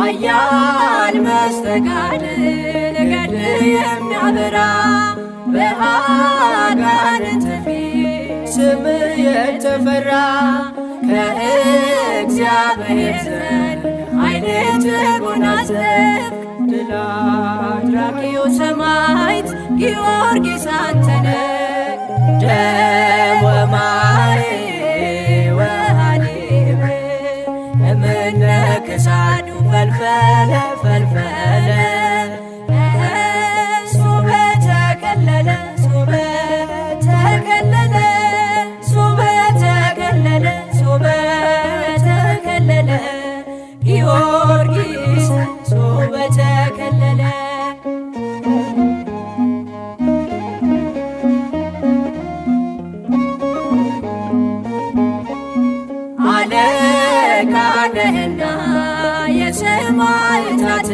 ኃያል መስተጋድል ገድል የሚያበራ በአጋንንት ፊት ስምህ የተፈራ ከእግዚአብሔር ዘንድ ኃይልን ተጎናጸፍክ። ድል አድራጊው ሰማዕት ጊዮርጊስ አንተ ነህ። ደም ወማይ ወሐሊብ እምነ ክሳዱ ፈልፈለ ፈልፈለ ሶበ ተከለለ ሶበ ተከለለ ሶበ ተከለለ ሶበ ተከለለ ጊዮርጊስ ሶበ ተከለለ አለቃ ነህና የሰማዕታት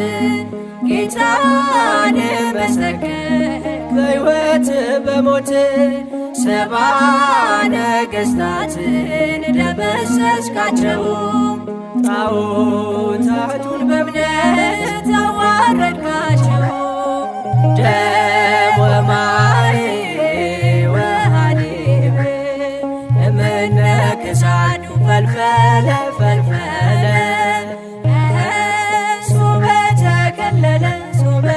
ጌታን መሰከርክ በሕይወት በሞት ሰባ ነገሥታትን ደመሰስካቸው። ጣዖታቱን በእምነት አዋረድካቸው። ደም ወማይ ወሐሊብ እምነ ክሳዱ ፈልፈለ ፈልፈለ ሶበ ተከለለ ሶበ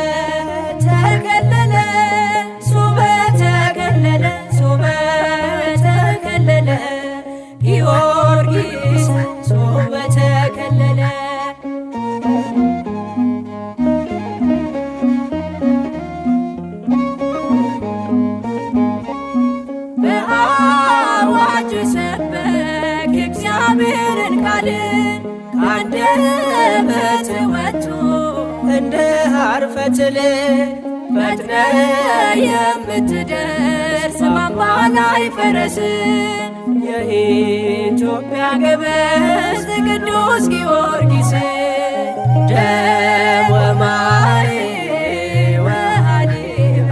ተከለለ ሶበ ተከለለ ሶበ ተከለለ ጊዮርጊስ ሶበ ተከለለ በአዋጅ ሰበክ እግዚአብሔርን ቃል ከአንደበትህ ወጥቶ እንደ ሐር ፈትል ፈጥነህ የምትደርስ በአምባ ላይ ፈረስ የኢትዮጵያ ገበዝ ቅዱስ ጊዮርጊስ ደም ወማይ ወሐሊብ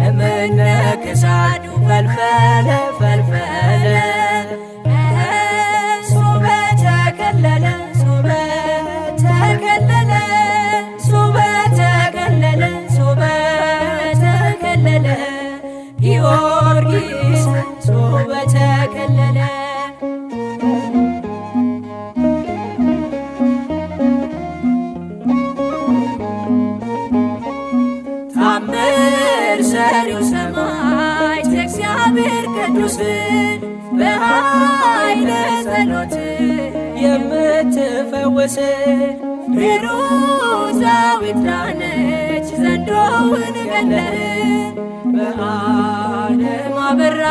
እምነ ክሳዱ ፈልፈለ ፈልፈለ ሶበ ተከለለ ሶበ ተከለለ ሶበ ተከለለ ሶበ ተከለለ ጊዮርጊስ ሶበ ተከለለ ታምር ሰሪው ሰማዕት እግዚአብሔር ቅዱስ በኃይለ ጸሎት የምትፈውስ ቤሮዛዊት ዳነች ዘንዶውን ገለህ በዓለም አበራ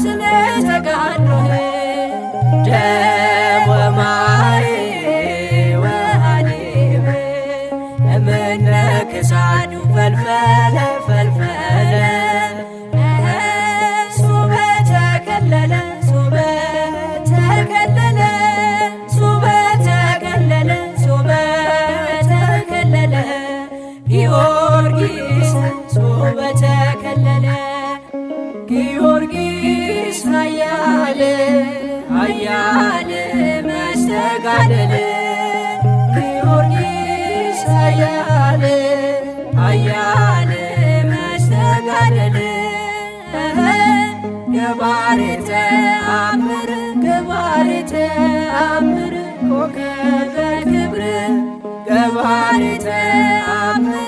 ስለ ተጋድሎህ ደም ወማይ ወሐሊብ እምነ ክሳዱ ፈልፈለ ፈልፈለ ሶበ ተከለለ ሶበ ተከለለ ሶበ ተከለለ ሶበ ተከለለ ጊዮርጊስ ሶበ ተከለለ ጊዮርጊስ ኃያል ኃያል መስተጋድል ጊዮርጊስ ኃያል ኃያል መስተጋድል ገባሬ ተአምር ገባሬ ተአምር ኮከበ ክብር ገባሬ ተአምር